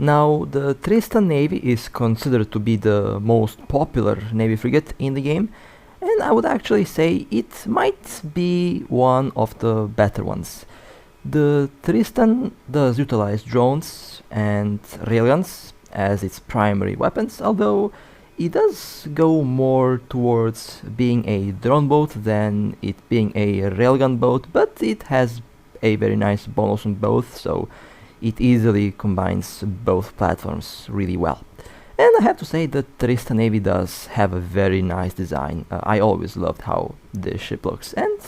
Now, the Tristan Navy is considered to be the most popular Navy frigate in the game, and I would actually say it might be one of the better ones. The Tristan does utilize drones and railguns as its primary weapons, although it does go more towards being a drone boat than it being a railgun boat, but it has a very nice bonus on both, so it easily combines both platforms really well. And I have to say that Tristan Navy does have a very nice design. I always loved how this ship looks, and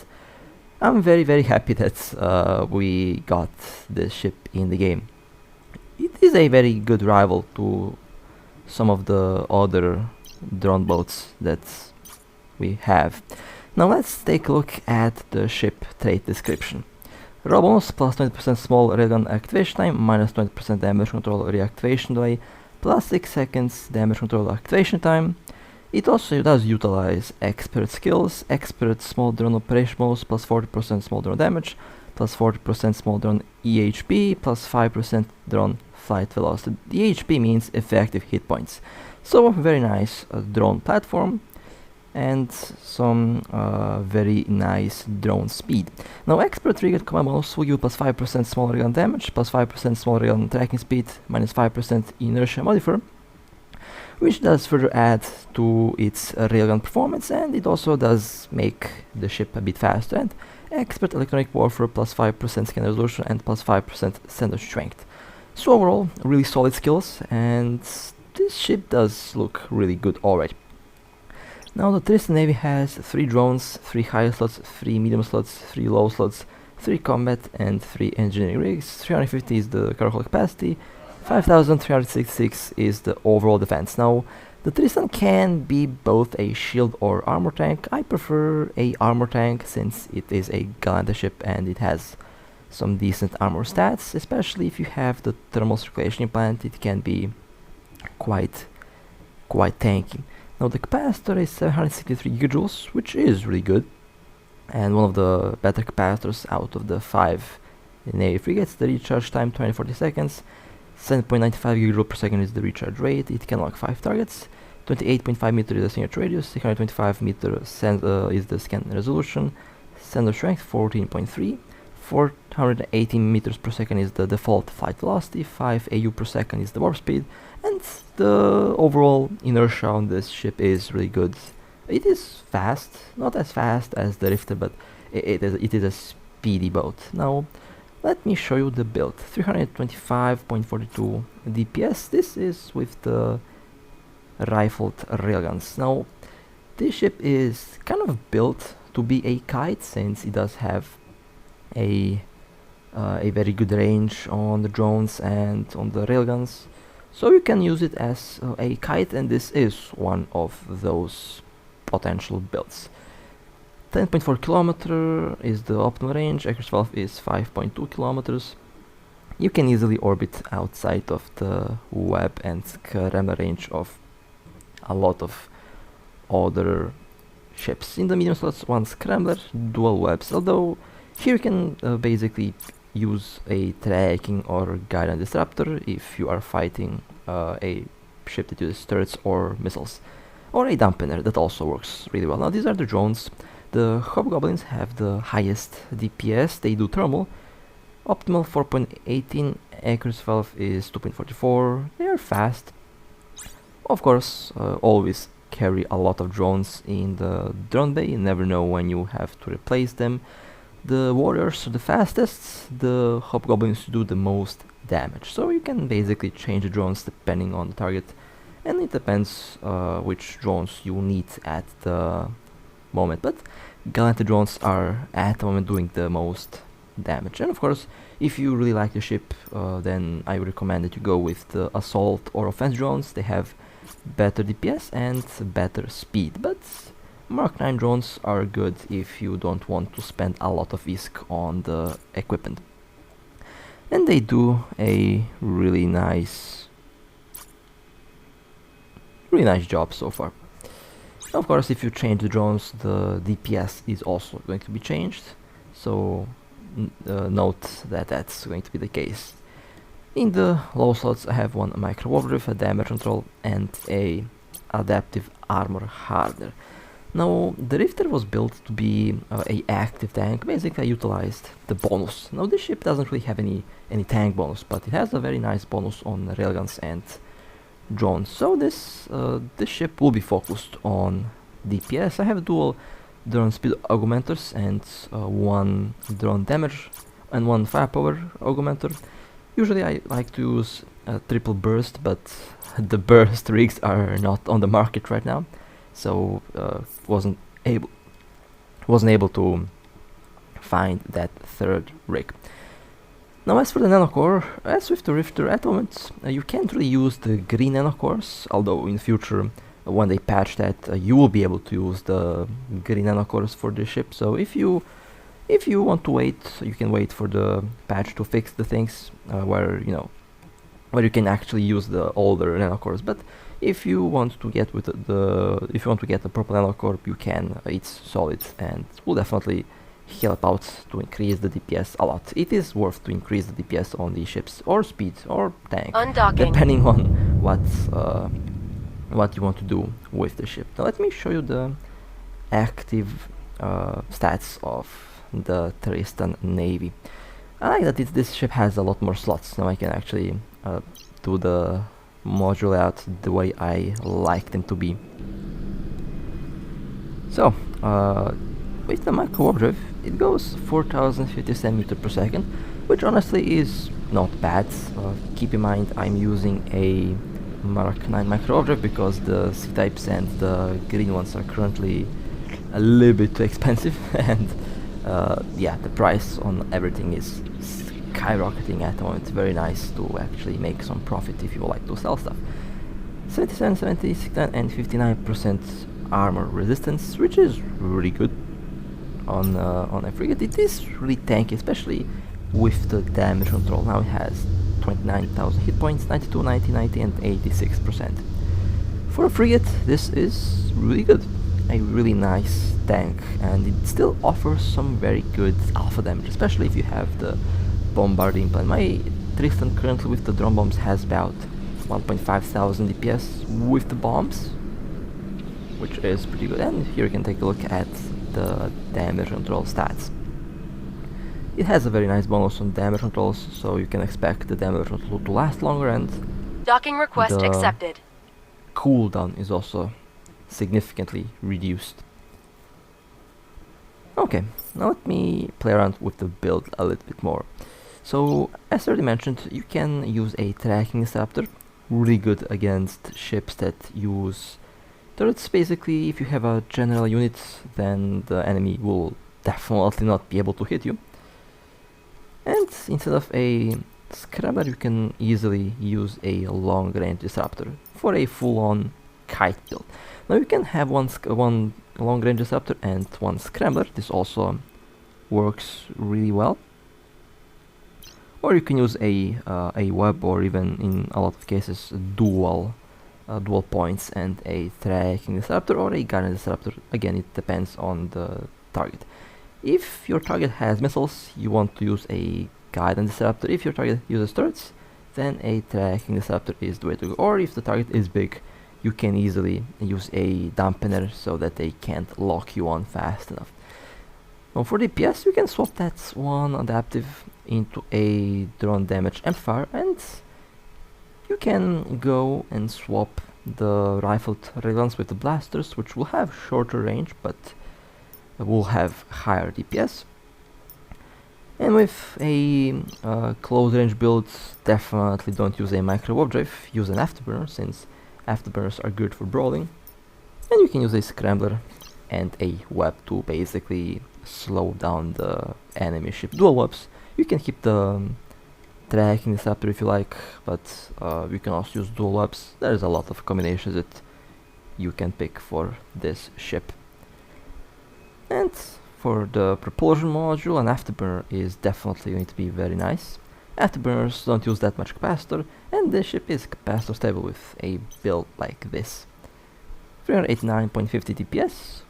I'm very happy that we got this ship in the game. It is a very good rival to some of the other drone boats that we have. Now let's take a look at the ship trait description. Raw bonus plus 20% small railgun activation time, minus 20% damage control reactivation delay, plus 6 seconds damage control activation time. It also does utilize expert skills, expert small drone operation bonus plus 40% small drone damage, plus 40% small drone EHP, plus 5% drone flight velocity. The EHP means effective hit points. So very nice drone platform and some very nice drone speed. Now expert frigate command bonus will give plus 5% small railgun damage, plus 5% small railgun tracking speed, minus 5% inertia modifier, which does further add to its railgun performance, and it also does make the ship a bit faster. And expert electronic warfare plus 5% scan resolution and plus 5% sender strength. So overall, really solid skills, and this ship does look really good already. Now the Tristan Navy has 3 drones, 3 high slots, 3 medium slots, 3 low slots, 3 combat and 3 engineering rigs. 350 is the cargo hold capacity, 5366 is the overall defense. Now the Tristan can be both a shield or armor tank. I prefer a armor tank since it is a Galante ship and it has some decent armor stats, especially if you have the thermal circulation implant. It can be quite tanky. Now the capacitor is 763 gigajoules, which is really good, and one of the better capacitors out of the 5 Navy frigates. The recharge time 20-40 seconds, 7.95 gigajoule per second is the recharge rate. It can lock 5 targets, 28.5 meter is the signature radius, 625 meter is the scan resolution, sender strength 14.3, 418 meters per second is the default flight velocity, 5 AU per second is the warp speed, and the overall inertia on this ship is really good. It is fast, not as fast as the Rifter, but it is a speedy boat. Now let me show you the build. 325.42 DPS. This is with the rifled railguns. Now this ship is kind of built to be a kite, since it does have a very good range on the drones and on the railguns, so you can use it as a kite, and this is one of those potential builds. 10.4 kilometer is the optimal range, accuracy valve is 5.2 kilometers. You can easily orbit outside of the web and scramble range of a lot of other ships. In the medium slots, one scrambler, dual webs, although here you can basically use a tracking or guidance disruptor if you are fighting a ship that uses turrets or missiles, or a dampener that also works really well. Now these are the drones. The hobgoblins have the highest DPS, they do thermal, optimal 4.18, accuracy valve is 2.44, they are fast. Of course, always carry a lot of drones in the drone bay, you never know when you have to replace them. The warriors are the fastest, the hobgoblins do the most damage, so you can basically change the drones depending on the target, and it depends which drones you need at the moment, but Galante drones are at the moment doing the most damage. And of course, if you really like the ship, then I would recommend that you go with the assault or offense drones. They have better DPS and better speed, but Mark 9 drones are good if you don't want to spend a lot of ISK on the equipment. And they do a really nice job so far. Of course, if you change the drones, the DPS is also going to be changed, so note that that's going to be the case. In the low slots I have one micro overdrive, a damage control and a adaptive armor hardener. Now the Rifter was built to be a active tank, basically I utilized the bonus. Now this ship doesn't really have any tank bonus, but it has a very nice bonus on railguns and drones. So this ship will be focused on DPS. I have dual drone speed augmenters and one drone damage and one firepower augmenter. Usually I like to use triple burst, but the burst rigs are not on the market right now, so wasn't able to find that third rig. Now as for the nanocore, as with the Rifter, at the moment you can't really use the green nanocores, although in future when they patch that you will be able to use the green nanocores for the ship. So if you want to wait, you can wait for the patch to fix the things where you can actually use the older nanocores. But if you want to get with the purple nanocore, you can. It's solid and will definitely help out to increase the DPS a lot. It is worth to increase the DPS on these ships, or speed, or tank, depending on what you want to do with the ship. Now let me show you the active stats of the Tristan Navy. I like that this ship has a lot more slots. Now I can actually do the module layout the way I like them to be. So with the micro overdrive it goes 4057 meters per second, which honestly is not bad. Keep in mind I'm using a Mark 9 micro overdrive because the C-types and the green ones are currently a little bit too expensive and yeah, the price on everything is skyrocketing at the moment. It's very nice to actually make some profit if you like to sell stuff. 77, 76 and 59% armor resistance, which is really good on a frigate. It is really tanky, especially with the damage control. Now it has 29,000 hit points, 92, 90, 90 and 86%. For a frigate this is really good. A really nice tank, and it still offers some very good alpha damage, especially if you have the bombarding plan. My Tristan currently with the drone bombs has about 1,500 DPS with the bombs, which is pretty good. And here you can take a look at the damage control stats. It has a very nice bonus on damage controls, so you can expect the damage control to last longer, and docking request accepted. Cooldown is also significantly reduced. Okay, now let me play around with the build a little bit more. So, as already mentioned, you can use a tracking disruptor, really good against ships that use turrets. Basically, if you have a general unit, then the enemy will definitely not be able to hit you. And instead of a scrambler, you can easily use a long range disruptor for a full-on kite build. Now you can have one long range disruptor and one scrambler. This also works really well. Or you can use a web, or even in a lot of cases dual points and a tracking disruptor or a guidance disruptor. Again, it depends on the target. If your target has missiles, you want to use a guidance disruptor. If your target uses turrets, then a tracking disruptor is the way to go. Or if the target is big, you can easily use a dampener so that they can't lock you on fast enough. Now for DPS, you can swap that one adaptive into a drone damage amplifier, and you can go and swap the rifled railguns with the blasters, which will have shorter range but will have higher DPS. And with a close range build, definitely don't use a micro overdrive, use an afterburner, since afterburners are good for brawling. And you can use a scrambler and a web to basically slow down the enemy ship. Dual webs, you can keep the tracking disruptor if you like, but you can also use dual webs. There's a lot of combinations that you can pick for this ship. And for the propulsion module, an afterburner is definitely going to be very nice. Afterburners don't use that much capacitor, and this ship is capacitor stable with a build like this. 389.50 DPS.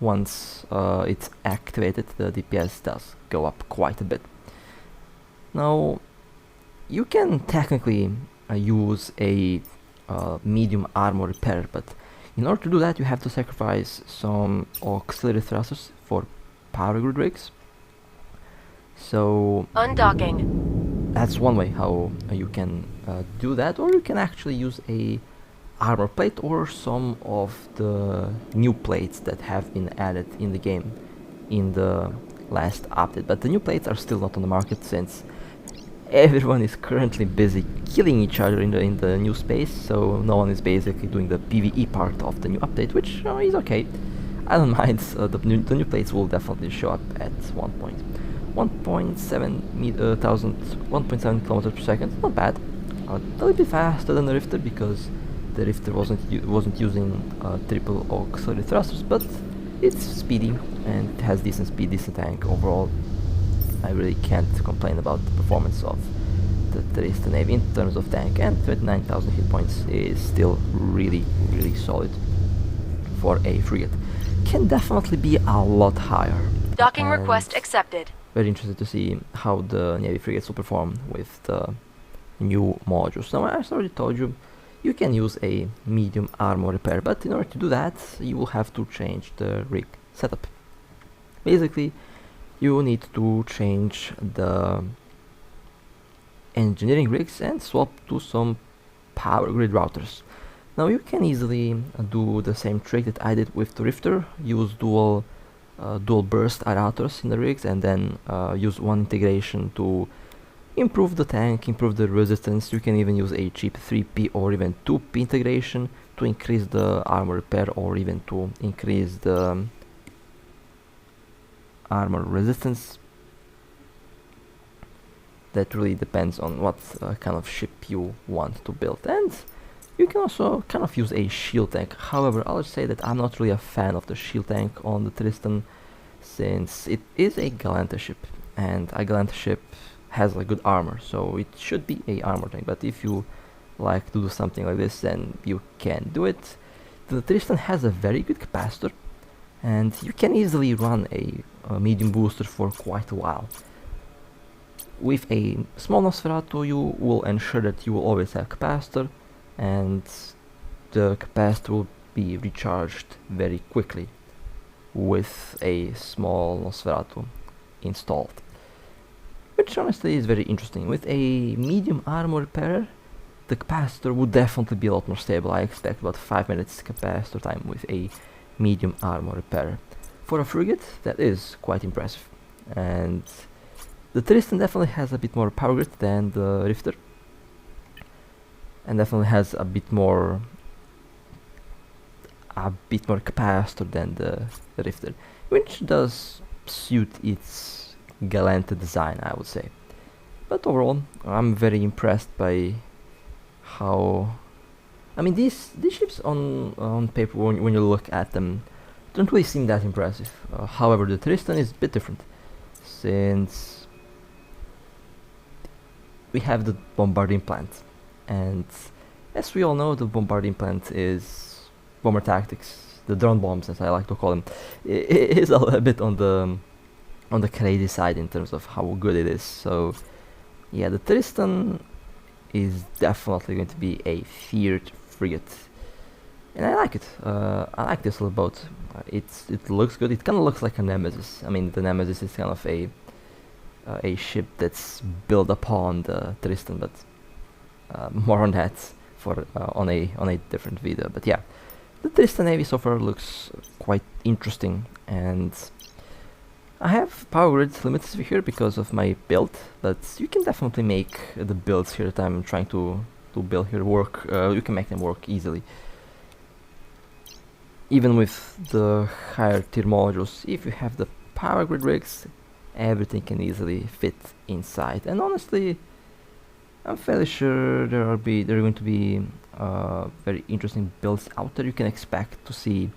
Once it's activated, the DPS does go up quite a bit. Now, you can technically use a medium armor repair, but in order to do that you have to sacrifice some auxiliary thrusters for power grid rigs. So Undocking. that's one way how you can do that, or you can actually use a armor plate or some of the new plates that have been added in the game in the last update. But the new plates are still not on the market since everyone is currently busy killing each other in the new space, so no one is basically doing the PvE part of the new update, which is okay. I don't mind. The new plates will definitely show up at 1.7 kilometers per second. Not bad. A little bit faster than the Rifter because the Rifter wasn't using triple auxiliary thrusters, but it's speedy and it has decent speed, decent tank overall. I really can't complain about the performance of the Tristan Navy in terms of tank, and 29,000 hit points is still really solid for a frigate. Can definitely be a lot higher. Docking request accepted. Very interested to see how the Navy frigates will perform with the new modules. Now, as I already told you, you can use a medium armor repair, but in order to do that, you will have to change the rig setup. Basically, you need to change the engineering rigs and swap to some power grid routers. Now you can easily do the same trick that I did with the Rifter, use dual burst routers in the rigs, and then use one integration to improve the tank, improve the resistance. You can even use a cheap 3P or even 2P integration to increase the armor repair or even to increase the armor resistance. That really depends on what kind of ship you want to build. And you can also kind of use a shield tank. However, I'll say that I'm not really a fan of the shield tank on the Tristan, since it is a Galanta ship, and a Galanta ship has a good armor, so it should be a armor tank. But if you like to do something like this, then you can do it. The Tristan has a very good capacitor, and you can easily run a medium booster for quite a while. With a small Nosferatu, you will ensure that you will always have capacitor, and the capacitor will be recharged very quickly with a small Nosferatu installed, which honestly is very interesting. With a medium armor repairer, the capacitor would definitely be a lot more stable. I expect about 5 minutes capacitor time with a medium armor repairer. For a frigate, that is quite impressive. And the Tristan definitely has a bit more power grid than the Rifter, and definitely has a bit more capacitor than the Rifter, which does suit its Galanta design, I would say. But overall, I'm very impressed by how, I mean, these ships on paper, when you look at them, don't really seem that impressive. However, the Tristan is a bit different, since we have the bombarding plant, and as we all know, the bombarding plant is bomber tactics, the drone bombs as I like to call them. It is a bit on the crazy side in terms of how good it is. So yeah, the Tristan is definitely going to be a feared frigate, and I like it. I like this little boat. It looks good. It kind of looks like a Nemesis. I mean, the Nemesis is kind of a ship that's built upon the Tristan, but more on that for on a different video. But yeah, the Tristan Navy so far looks quite interesting, and I have power grid limits here because of my build, but you can definitely make the builds here that I'm trying to build here work. You can make them work easily, even with the higher tier modules. If you have the power grid rigs, everything can easily fit inside. And honestly, I'm fairly sure there are going to be very interesting builds out there. You can expect to see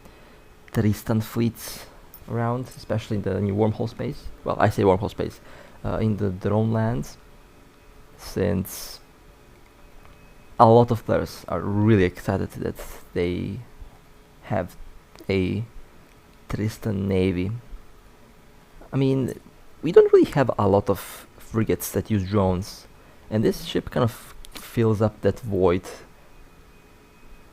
Tristan fleets around, especially in the new wormhole space. Well, I say wormhole space, in the drone lands, since a lot of players are really excited that they have a Tristan Navy. I mean, we don't really have a lot of frigates that use drones and this ship kind of fills up that void.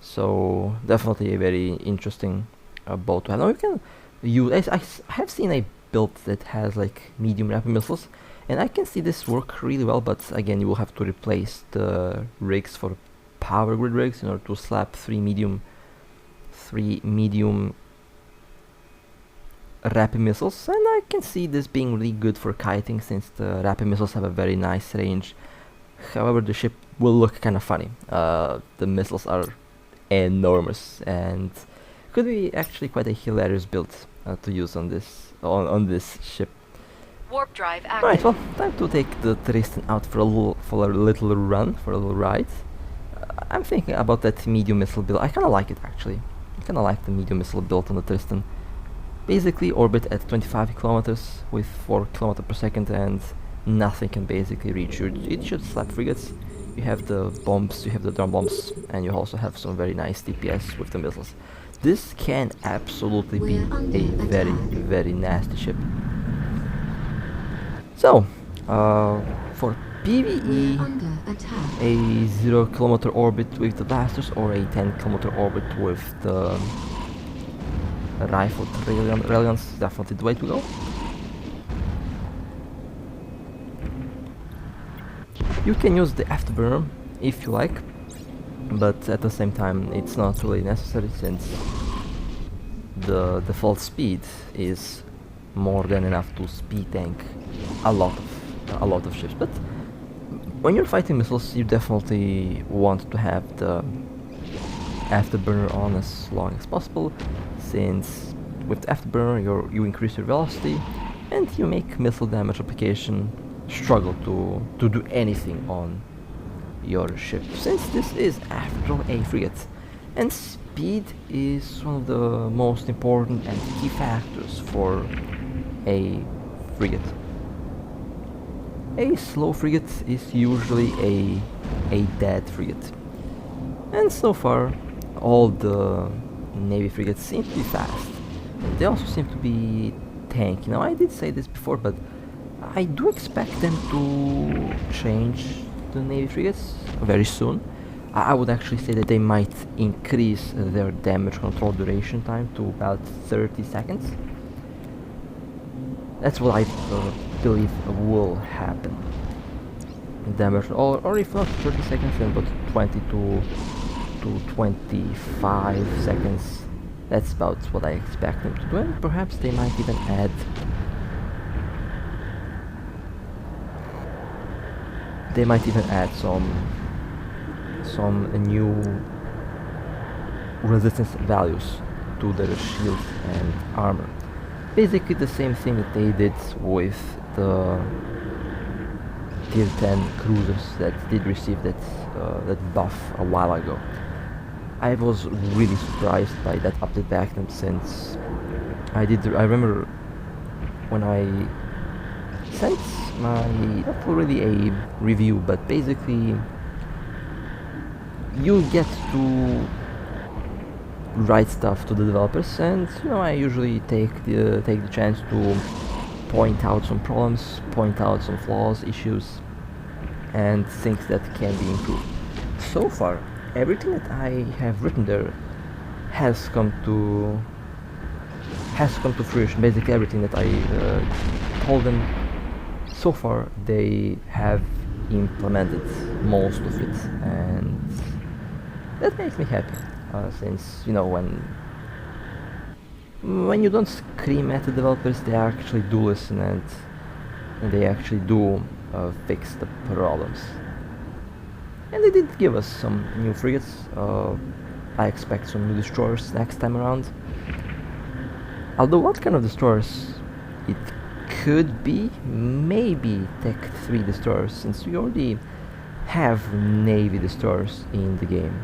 So definitely a very interesting boat to have. Now you can use. I have seen a build that has like medium rapid missiles, and I can see this work really well. But again, you will have to replace the rigs for power grid rigs in order to slap three medium rapid missiles, and I can see this being really good for kiting since the rapid missiles have a very nice range. However, the ship will look kind of funny. The missiles are enormous and could be actually quite a hilarious build to use on this ship. Warp drive active. Right, well, time to take the Tristan out for a little run, for a little ride. I'm thinking about that medium missile build. I kind of like it actually. I kind of like the medium missile build on the Tristan. Basically orbit at 25 kilometers with 4 kilometers per second, and nothing can basically reach you. It should slap frigates. You have the bombs, you have the drum bombs, and you also have some very nice DPS with the missiles. This can absolutely be a very nasty ship. So, for PvE, a 0 kilometer orbit with the blasters or a 10 kilometer orbit with the rifled railguns is definitely the way to go. You can use the afterburner if you like, but at the same time it's not really necessary since the default speed is more than enough to speed tank a lot of ships. But when you're fighting missiles, you definitely want to have the afterburner on as long as possible, since with the afterburner you increase your velocity and you make missile damage application struggle to do anything on your ship, since this is after all a frigate, and speed is one of the most important and key factors for a frigate. A slow frigate is usually a dead frigate, and so far all the Navy frigates seem to be fast. They also seem to be tanky. Now, I did say this before, but I do expect them to change the Navy frigates very soon. I would actually say that they might increase their damage control duration time to about 30 seconds. That's what I believe will happen. Damage, or if not 30 seconds, then about 20 to 25 seconds. That's about what I expect them to do, and perhaps they might even add some new resistance values to their shields and armor. Basically the same thing that they did with the tier 10 cruisers that did receive that buff a while ago. I was really surprised by that update back then, since I remember when I sent my, not really a review, but basically you get to write stuff to the developers, and I usually take the chance to point out some problems, point out some flaws, issues, and things that can be improved. So far, everything that I have written there has come to fruition. Basically, everything that I told them, so far they have implemented most of it, and that makes me happy. Since when you don't scream at the developers, they actually do listen, and they actually do fix the problems. And they did give us some new frigates. I expect some new destroyers next time around. Although what kind of destroyers it could be, maybe Tech 3 destroyers, since we already have Navy destroyers in the game.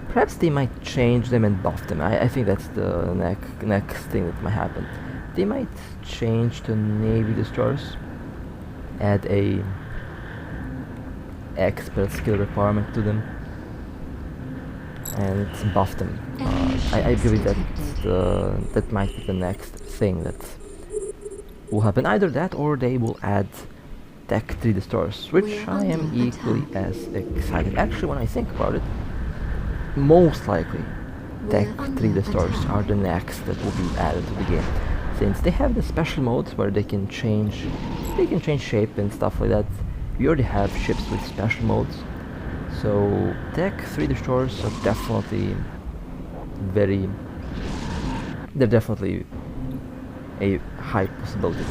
Perhaps they might change them and buff them. I think that's the next thing that might happen. They might change the Navy destroyers, add a expert skill requirement to them, and buff them. I believe that that might be the next thing that will happen. Either that, or they will add Tech 3 destroyers, which I am equally as excited. Actually, when I think about it, most likely Tech 3 destroyers are the next that will be added to the game, since they have the special modes where they can change shape and stuff like that. We already have ships with special modes, so Tech 3 destroyers are definitely they're definitely a high possibility.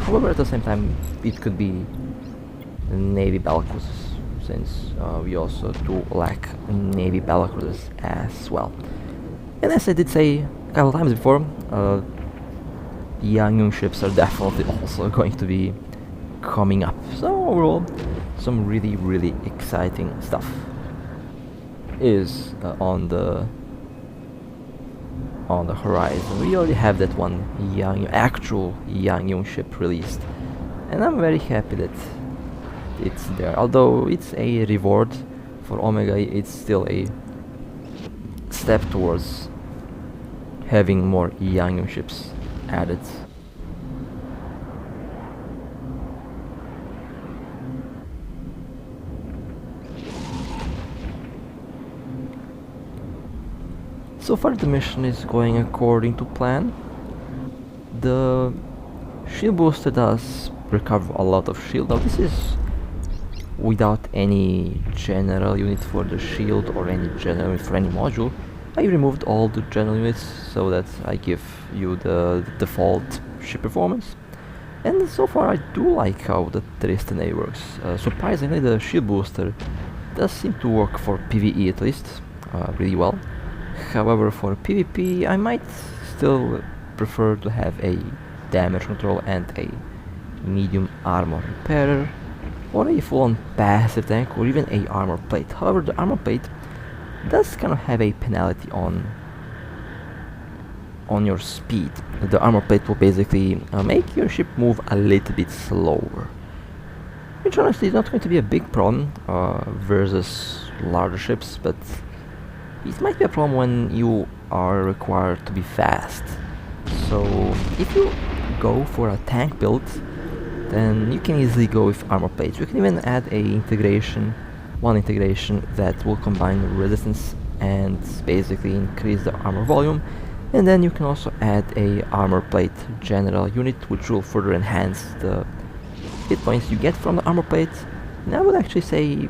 However, at the same time, it could be Navy battlecruisers, since we also do lack Navy battlecruisers as well. And as I did say a couple times before, young ships are definitely also going to be coming up. So overall, some really exciting stuff is on the horizon. We already have that one actual young ship released, and I'm very happy that it's there. Although it's a reward for Omega, it's still a step towards having more young ships added. So far the mission is going according to plan. The shield booster does recover a lot of shield. Now this is without any general unit for the shield or any general unit for any module. I removed all the general units so that I give you the default ship performance. And so far I do like how the Tristan A works. Surprisingly, the shield booster does seem to work for PvE at least really well. However, for PvP I might still prefer to have a damage control and a medium armor repairer, or a full-on passive tank, or even a armor plate. However, the armor plate does kind of have a penalty on your speed. The armor plate will basically make your ship move a little bit slower, which honestly is not going to be a big problem versus larger ships, but it might be a problem when you are required to be fast. So if you go for a tank build, then you can easily go with armor plates. You can even add one integration that will combine resistance and basically increase the armor volume, and then you can also add a armor plate general unit, which will further enhance the hit points you get from the armor plate. And I would actually say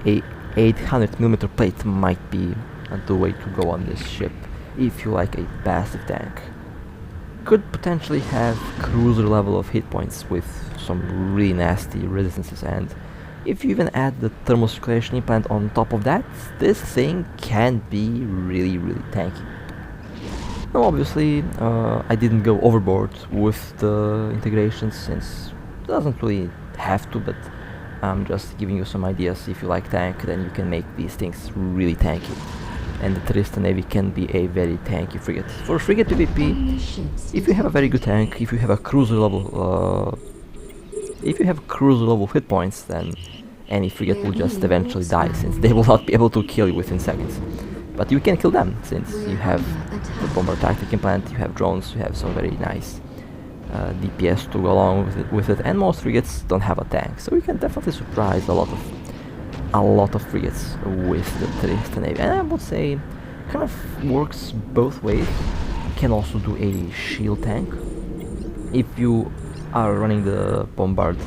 a 800mm plate might be the way to go on this ship if you like a passive tank. Could potentially have cruiser level of hit points with some really nasty resistances, and if you even add the thermal circulation implant on top of that, this thing can be really tanky. Now obviously I didn't go overboard with the integrations, since it doesn't really have to, but I'm just giving you some ideas. If you like tank, then you can make these things really tanky. And the Tristan Navy can be a very tanky frigate. For frigate PvP, if you have a very good tank, if you have a cruiser level hit points, then any frigate will just eventually die, since they will not be able to kill you within seconds. But you can kill them, since you have the bomber tactic implant, you have drones, you have some very nice DPS to go along with it, and most frigates don't have a tank, so you can definitely surprise a lot of frigates with the Tristan Navy. And I would say kind of works both ways. You can also do a shield tank. If you are running the bombard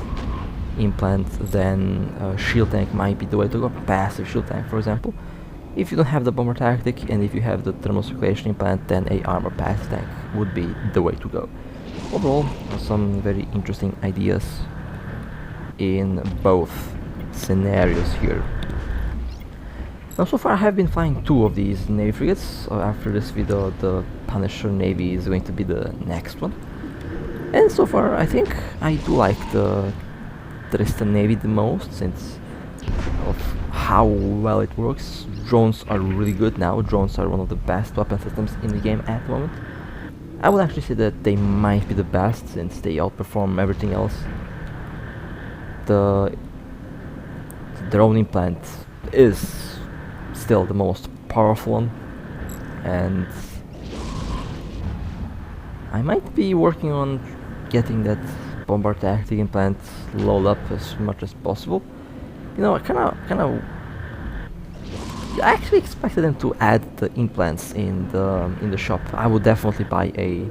implant, then shield tank might be the way to go. Passive shield tank, for example. If you don't have the bomber tactic and if you have the thermal circulation implant, then a armor passive tank would be the way to go. Overall, some very interesting ideas in both scenarios here. Now so far I have been flying 2 of these Navy frigates. After this video the Punisher Navy is going to be the next one. And so far I think I do like the Tristan Navy the most, since of how well it works. Drones are really good now. Drones are one of the best weapon systems in the game at the moment. I would actually say that they might be the best, since they outperform everything else. The drone implant is still the most powerful one, and I might be working on getting that bombard tactic implant load up as much as possible. You know, I actually expected them to add the implants in the shop. I would definitely buy a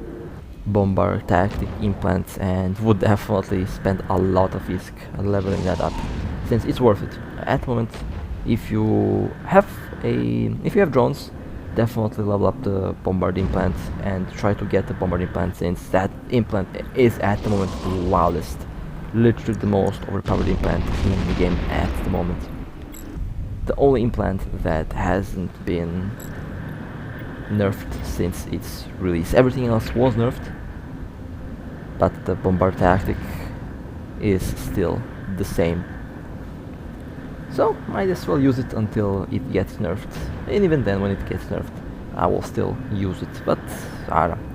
bombard tactic implant and would definitely spend a lot of ISK leveling that up, since it's worth it. At the moment, if you have drones, definitely level up the bombard implant and try to get the bombard implant, since that implant is at the moment the wildest, literally the most overpowered implant in the game at the moment. The only implant that hasn't been nerfed since its release. Everything else was nerfed, but the bombard tactic is still the same. So might as well use it until it gets nerfed. And even then, when it gets nerfed, I will still use it. But I don't know.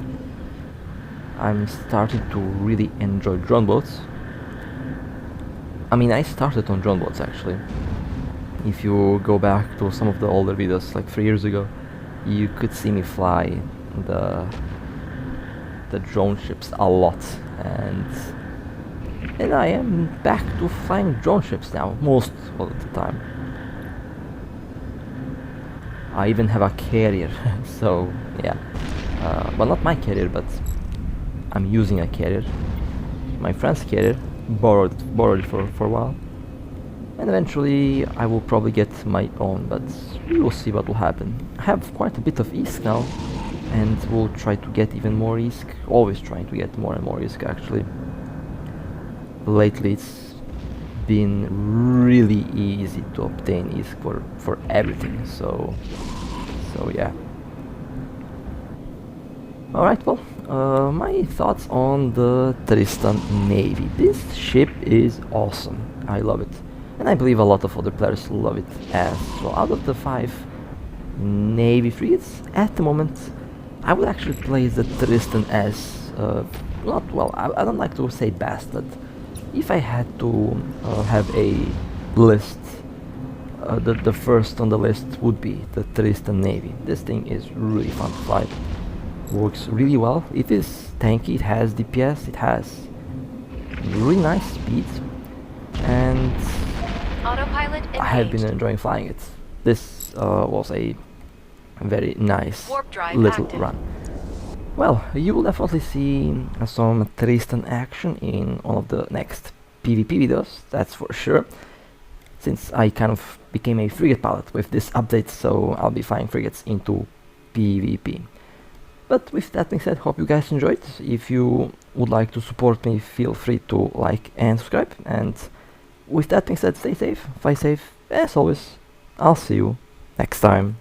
I'm starting to really enjoy drone boats. I mean, I started on drone boats actually. If you go back to some of the older videos, like 3 years ago, you could see me fly the drone ships a lot, and I am back to flying drone ships now, most of the time. I even have a carrier, so yeah. Well, not my carrier, but I'm using a carrier. My friend's carrier, borrowed it for a while. And eventually I will probably get my own, but we will see what will happen. I have quite a bit of ISK now, and we'll try to get even more ISK. Always trying to get more and more ISK actually. Lately it's been really easy to obtain ISK for everything, so yeah. Alright, well, my thoughts on the Tristan Navy. This ship is awesome, I love it. And I believe a lot of other players love it as well. Out of the 5 Navy frigates, at the moment, I would actually place the Tristan as, not, well, I don't like to say best, but if I had to have a list, the first on the list would be the Tristan Navy. This thing is really fun to fly. Works really well. It is tanky, it has DPS, it has really nice speed, and Autopilot I have been engaged. enjoying flying it. This was a very nice Warp drive little active. run. Well, you will definitely see some Tristan action in one of the next PvP videos, that's for sure. Since I kind of became a frigate pilot with this update, so I'll be flying frigates into PvP. But with that being said, hope you guys enjoyed. If you would like to support me, feel free to like and subscribe. And with that being said, stay safe, fly safe, as always. I'll see you next time.